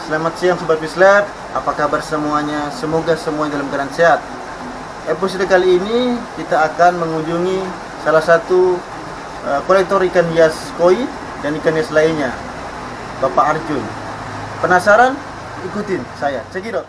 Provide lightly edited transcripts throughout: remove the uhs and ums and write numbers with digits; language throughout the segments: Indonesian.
Selamat siang Sobat Fishlab, apa kabar semuanya? Semoga semuanya dalam keadaan sehat. Episode kali ini kita akan mengunjungi salah satu kolektor ikan hias koi dan ikan hias lainnya, Bapak Arjun. Penasaran? Ikutin saya, cekidot.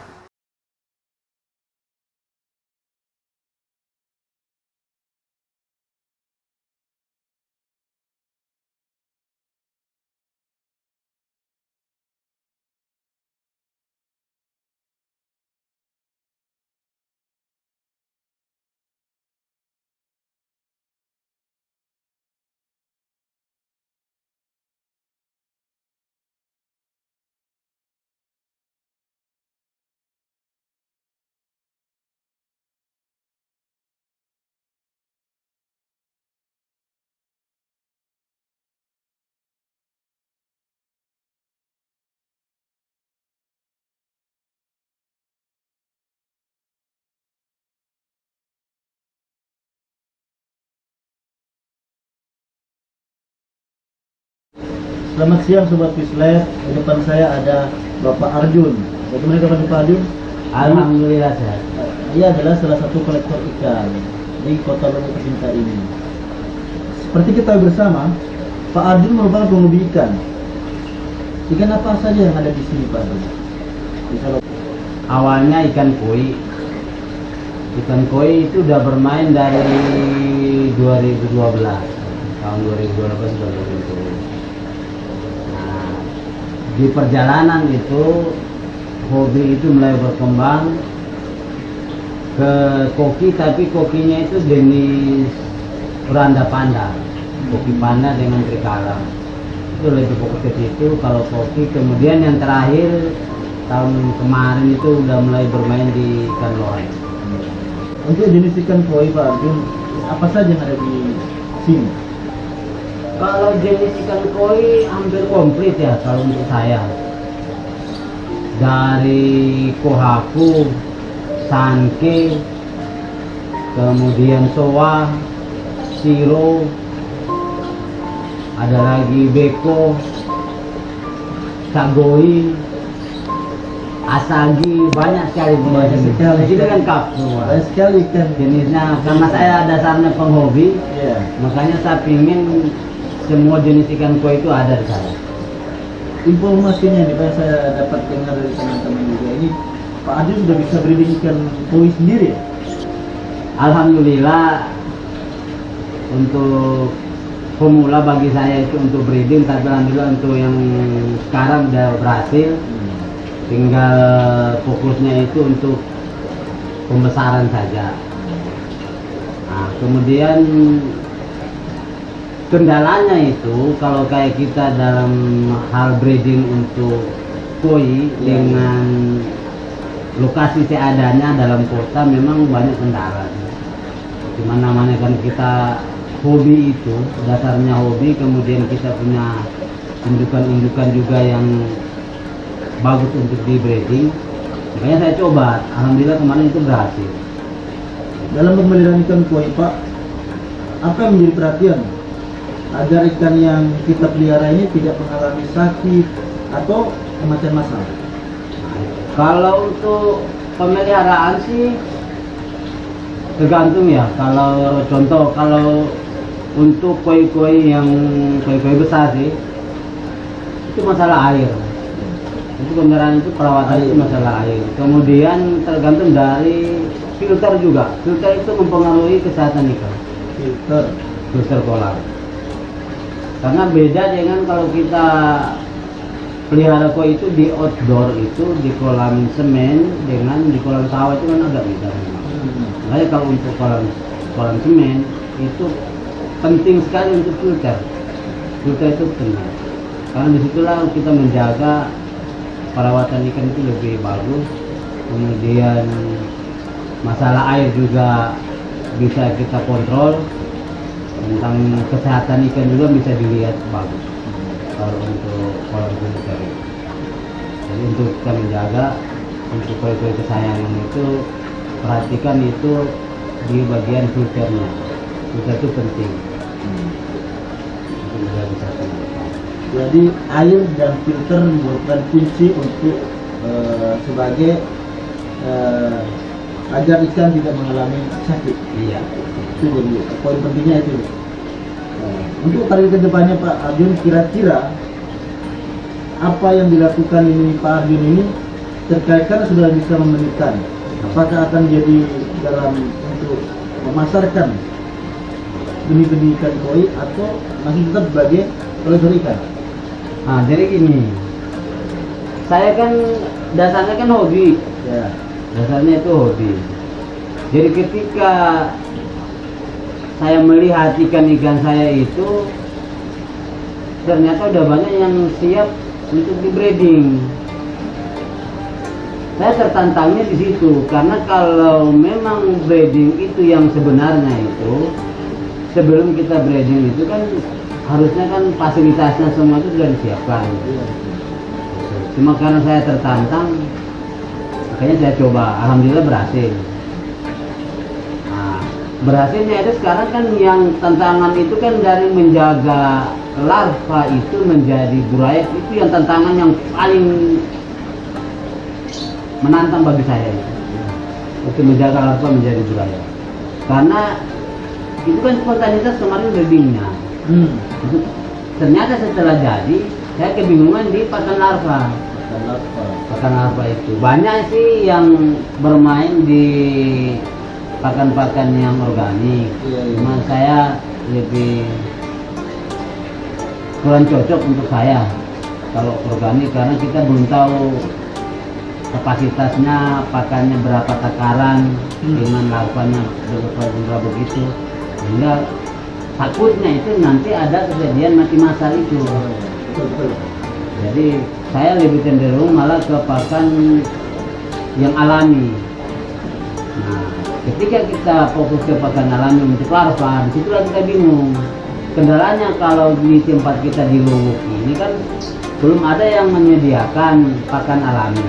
Selamat siang Sobat Fishlab, di depan saya ada Bapak Arjun. Bagaimana kabar Bapak Arjun? Alhamdulillah sehat. Ia adalah salah satu kolektor ikan di Kota Lombok Kesinta ini. Seperti kita bersama, Pak Arjun merupakan penghobi ikan. Ikan apa saja yang ada di sini Pak Arjun? Awalnya ikan koi. Ikan koi itu udah bermain dari 2012. Tahun 2012 sudah berbentuk. Nah, di perjalanan itu hobi itu mulai berkembang ke koki, tapi kokinya itu jenis randa panda, koki panda dengan trikala. Itu lebih fokus ke situ. Kalau koki, kemudian yang terakhir tahun kemarin itu udah mulai bermain di ikan lohan. Untuk jenis ikan koi Pak Arjun, apa saja yang ada di sini? Kalau jenis ikan koi hampir komplit ya kalau untuk saya. Dari kohaku, sanke, kemudian soa, siro, ada lagi beko, sagoi, asagi, banyak sekali. Banyak sekali. Itu lengkap semua. Banyak sekali ikan Jenisnya, karena saya dasarnya penghobi, ya. makanya saya ingin semua jenis ikan koi itu ada di sana. Informasinya nih Pak, saya dapat dengar dari teman-teman juga ini, Pak Arjun sudah bisa breeding ikan koi sendiri ya? Alhamdulillah, untuk pemula bagi saya itu untuk breeding, tapi alhamdulillah untuk yang sekarang udah berhasil. Tinggal fokusnya itu untuk pembesaran saja. Nah, kemudian kendalanya itu kalau kayak kita dalam hal breeding untuk koi dengan lokasi seadanya dalam kota memang banyak kendala. Dimana mana kan kita hobi itu dasarnya hobi, kemudian kita punya indukan-indukan juga yang bagus untuk di breeding. Makanya saya coba, alhamdulillah kemarin itu berhasil. Dalam pemeliharaan ikan koi Pak, apa yang menjadi perhatian agar ikan yang kita pelihara ini tidak mengalami sakit atau kematian massal? Kalau untuk pemeliharaan sih tergantung ya. Kalau contoh, kalau untuk koi-koi yang koi-koi besar sih itu masalah air. Itu pemeliharaan itu perawatan itu masalah air. Kemudian tergantung dari filter juga. Filter itu mempengaruhi kesehatan ikan. Filter kolam. Karena beda dengan kalau kita pelihara koi itu di outdoor, itu di kolam semen dengan di kolam sawah itu kan agak beda. Makanya kalau untuk kolam semen itu penting sekali untuk filter. Filter itu penting. Karena disitulah kita menjaga perawatan ikan itu lebih bagus. Kemudian masalah air juga bisa kita kontrol. Tentang kesehatan ikan juga bisa dilihat bagus kalau untuk kolam filter. Jadi untuk kita menjaga untuk koi-koi kesayangan itu, perhatikan itu di bagian filternya. Filter itu penting. Itu juga bisa. Jadi air dan filter merupakan kunci untuk sebagai agar ikan tidak mengalami sakit. Iya. Itu dulu. Poin pentingnya itu. Untuk hari kedepannya Pak Arjun, kira-kira apa yang dilakukan ini Pak Arjun ini terkait kan sudah bisa memberikan. Apakah akan jadi dalam untuk memasarkan benih-benih ikan koi atau masih tetap sebagai kolektor ikan? Nah, jadi gini, saya kan dasarnya kan hobi, Ya. dasarnya itu hobi. Jadi ketika saya melihat ikan-ikan saya itu ternyata udah banyak yang siap untuk di breeding. Saya tertantangnya di situ karena kalau memang breeding itu yang sebenarnya itu sebelum kita breeding itu kan harusnya kan fasilitasnya semua itu sudah disiapkan. Cuma karena saya tertantang, makanya saya coba. Alhamdulillah berhasil. Nah, berhasilnya itu sekarang kan yang tantangan itu kan dari menjaga larva itu menjadi buaya, itu yang tantangan yang paling menantang bagi saya untuk menjaga larva menjadi buaya. Karena itu kan spontanitas kemarin breedingnya. Itu ternyata setelah jadi saya kebingungan di pakan larva. Pakan larva itu banyak sih yang bermain di pakan-pakan yang organik. Cuma saya lebih kurang cocok untuk saya kalau organik karena kita belum tahu kapasitasnya, pakannya berapa takaran dengan larvanya berapa begitu, sehingga takutnya itu nanti ada kejadian mati massal itu. Jadi saya lebih cenderung malah ke pakan yang alami. Nah, ketika kita fokus ke pakan alami untuk larva, disitulah kita bingung. Kendalanya kalau di tempat kita di Luwuk ini kan belum ada yang menyediakan pakan alami.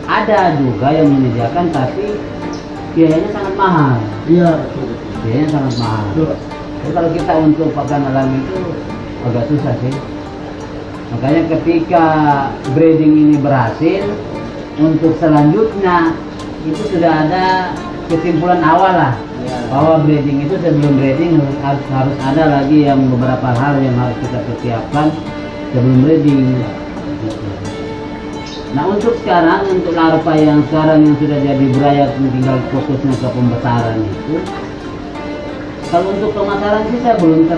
Ada juga yang menyediakan tapi biayanya sangat mahal. Iya. Biayanya sangat mahal. Jadi kalau kita untuk pakan alami itu agak susah sih. Makanya ketika breeding ini berhasil, untuk selanjutnya itu sudah ada kesimpulan awal lah bahwa breeding itu sebelum breeding harus ada lagi yang beberapa hal yang harus kita persiapkan sebelum breeding. Nah untuk sekarang, untuk larva yang sekarang yang sudah jadi buaya tinggal fokusnya ke pembesaran itu, kalau untuk pemasaran sih saya belum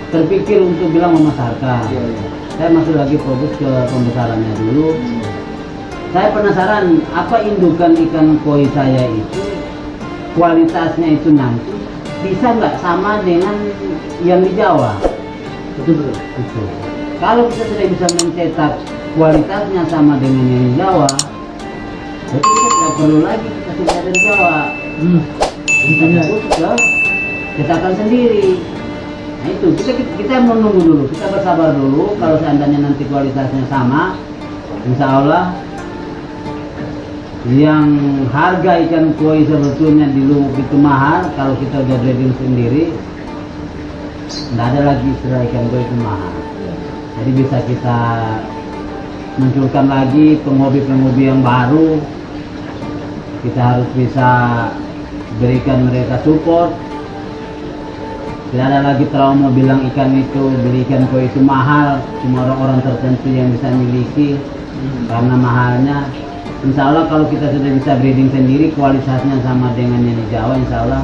terpikir untuk bilang memasarkan. Saya masih lagi fokus ke pembesarannya dulu. Saya penasaran apa indukan ikan koi saya itu kualitasnya itu nanti bisa nggak sama dengan yang di Jawa. Betul. Kalau kita sudah bisa mencetak kualitasnya sama dengan yang di Jawa, berarti kita tidak perlu lagi kita cetak dari Jawa. Kita sudah cetakan sendiri. Nah itu kita menunggu dulu, kita bersabar dulu. Kalau seandainya nanti kualitasnya sama, insya Allah yang harga ikan koi sebetulnya di Luwuk itu mahal. Kalau kita udah breeding sendiri, tidak ada lagi istilah ikan koi itu mahal. Jadi bisa kita munculkan lagi penghobi-penghobi yang baru. Kita harus bisa berikan mereka support. Tidak ada lagi trauma bilang ikan itu, beli ikan koi itu mahal, cuma orang-orang tertentu yang bisa miliki karena mahalnya. Insya Allah kalau kita sudah bisa breeding sendiri, kualitasnya sama dengan yang di Jawa, insya Allah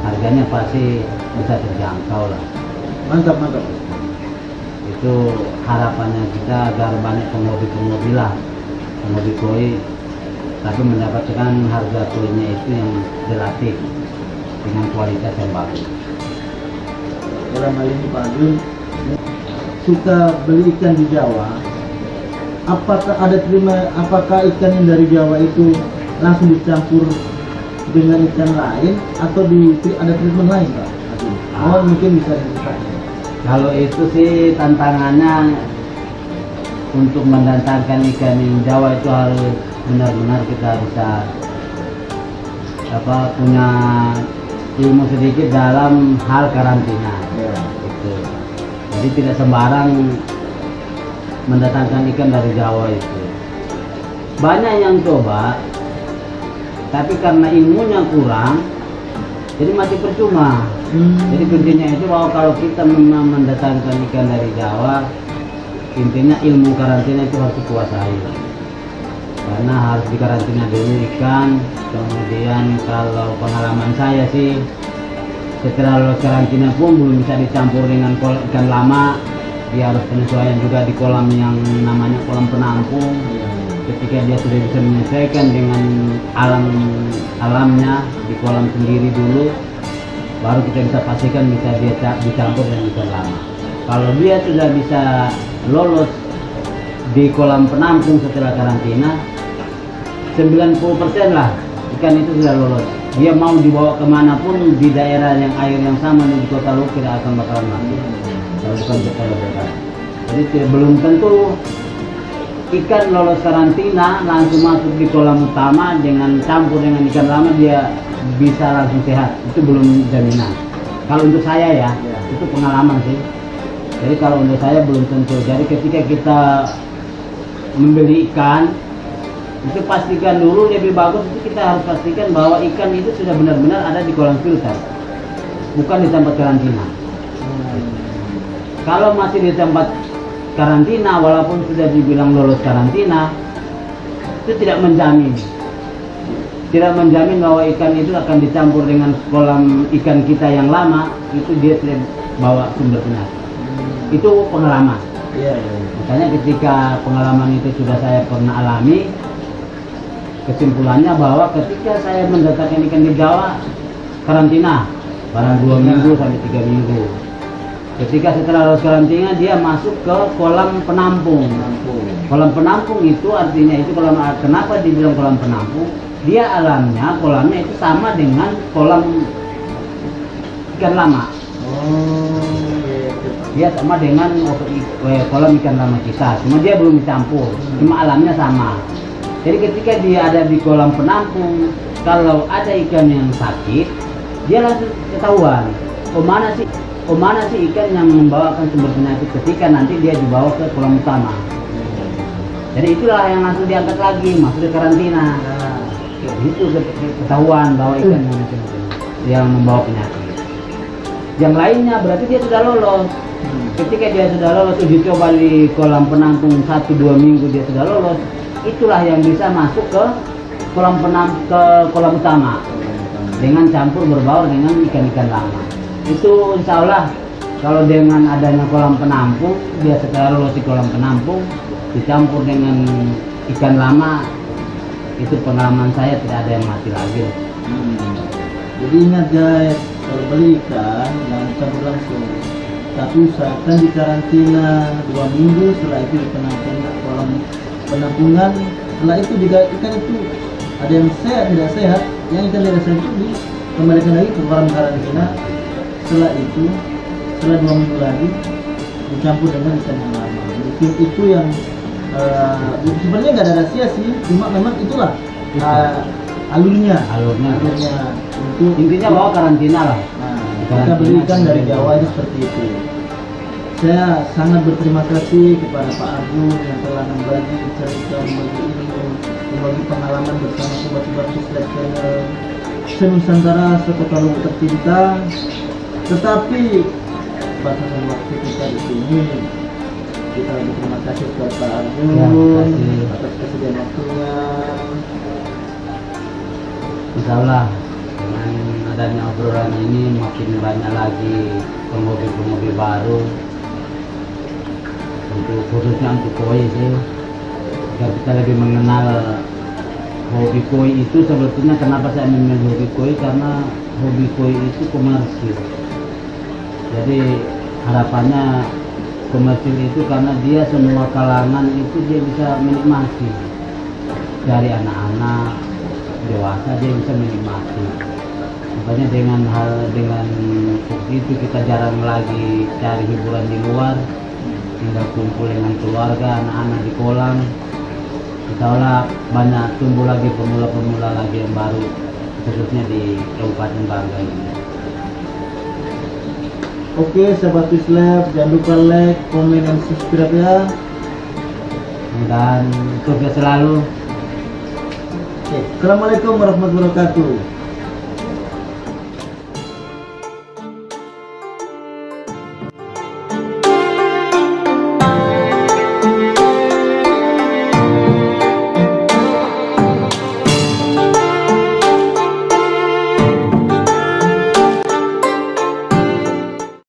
harganya pasti bisa terjangkau lah. Mantap. Itu harapannya kita agar banyak penghobi lah, penghobi koi, tapi mendapatkan harga koinya itu yang relatif dengan kualitas yang bagus. Dalam hal ini Pak Arjun suka beli ikan di Jawa. Apakah ikan yang dari Jawa itu langsung dicampur dengan ikan lain atau ada treatment lain Pak Arjun? Mungkin bisa diceritakan. Kalau itu sih tantangannya untuk mendatangkan ikan yang Jawa itu harus benar-benar kita bisa punya ilmu sedikit dalam hal karantina. Gitu. Jadi tidak sembarang mendatangkan ikan dari Jawa itu. Banyak yang coba, tapi karena ilmunya kurang, jadi masih percuma. Jadi kuncinya itu bahwa kalau kita memang mendatangkan ikan dari Jawa, intinya ilmu karantina itu harus dikuasai. Karena harus dikarantina dulu ikan. Kemudian kalau pengalaman saya sih, setelah lolos karantina pun belum bisa dicampur dengan ikan lama. Dia harus penyesuaian juga di kolam yang namanya kolam penampung. Ketika dia sudah bisa menyesuaikan dengan alamnya di kolam sendiri dulu, baru kita bisa pastikan bisa dia dicampur dengan ikan lama. Kalau dia sudah bisa lolos di kolam penampung setelah karantina, 90% lah ikan itu sudah lolos. Dia mau dibawa kemanapun di daerah yang air yang sama di kota Luwu tidak akan bakalan mati. Kalau bukan kita berkata. Jadi belum tentu ikan lolos karantina langsung masuk di kolam utama dengan campur dengan ikan lama dia bisa langsung sehat. Itu belum jaminan. Kalau untuk saya ya, itu pengalaman sih. Jadi kalau untuk saya belum tentu. Jadi ketika kita membeli ikan, itu pastikan dulu lebih bagus itu kita harus pastikan bahwa ikan itu sudah benar-benar ada di kolam filter, bukan di tempat karantina. Kalau masih di tempat karantina, walaupun sudah dibilang lolos karantina, itu tidak menjamin bahwa ikan itu akan dicampur dengan kolam ikan kita yang lama, itu dia tidak bawa sumber penyakit. Itu pengalaman. Makanya ketika pengalaman itu sudah saya pernah alami, kesimpulannya bahwa ketika saya mendatangkan ikan di Jawa, karantina barang 2 minggu sampai 3 minggu. Ketika setelah lolos karantina dia masuk ke kolam penampung. Kolam penampung itu artinya itu kolam, kenapa dibilang kolam penampung? Dia alamnya kolamnya itu sama dengan kolam ikan lama. Dia sama dengan kolam ikan lama kita, cuma dia belum dicampur, cuma alamnya sama. Jadi ketika dia ada di kolam penampung, kalau ada ikan yang sakit, dia langsung ketahuan. Oh mana sih ikan yang membawakan sumber penyakit ketika nanti dia dibawa ke kolam utama. Jadi itulah yang langsung diangkat lagi, masuk ke karantina. Itu ketahuan bahwa ikan yang membawa penyakit. Yang lainnya berarti dia sudah lolos. Ketika dia sudah lolos, uji coba di kolam penampung 1-2 minggu dia sudah lolos, itulah yang bisa masuk ke kolam utama dengan campur berbaur dengan ikan-ikan lama. Itu insya Allah kalau dengan adanya kolam penampung, dia setelah lolos di kolam penampung dicampur dengan ikan lama, itu pengalaman saya tidak ada yang mati lagi. Jadi ingat guys, kalau beli ikan jangan campur langsung, tapi usahakan di karantina 2 minggu, setelah itu di kolam penampungan. Setelah itu juga ikan itu ada yang sehat, tidak sehat. Yang ikan tidak sehat itu dikembalikan lagi ke kolam karantina. Setelah itu, setelah 2 minggu lagi dicampur dengan ikan yang lama. Mungkin itu yang sebenarnya nggak ada rahasia sih, cuma memang itulah alurnya untuk intinya bawa karantina lah. Kita beli ikan dari Jawa itu seperti itu. Saya sangat berterima kasih kepada Pak Agung yang telah membagi cerita, membagi ilmu, membagi pengalaman bersama sobat-sobat Kislab Channel Senusantara sekota Luwu tercinta. Tetapi batasan waktu kita di sini, kita berterima kasih kepada Pak Agung atas kesediaan waktunya. Insya Allah dengan adanya obrolan ini makin banyak lagi penghobi-penghobi baru, untuk khususnya untuk koi sih, agar kita lebih mengenal hobi koi itu. Sebetulnya kenapa saya memilih hobi koi, karena hobi koi itu komersil. Jadi harapannya komersil itu karena dia semua kalangan itu dia bisa menikmati, dari anak-anak dewasa dia bisa menikmati. Makanya dengan itu kita jarang lagi cari hiburan di luar, tinggal kumpul dengan keluarga, anak-anak di kolam. Insya Allah banyak tumbuh lagi pemula-pemula lagi yang baru, khususnya di Kabupaten Bangka ini. Oke, sahabat Lab, jangan lupa like, komen, dan subscribe ya. Dan sukses selalu. Oke, Assalamualaikum warahmatullahi wabarakatuh.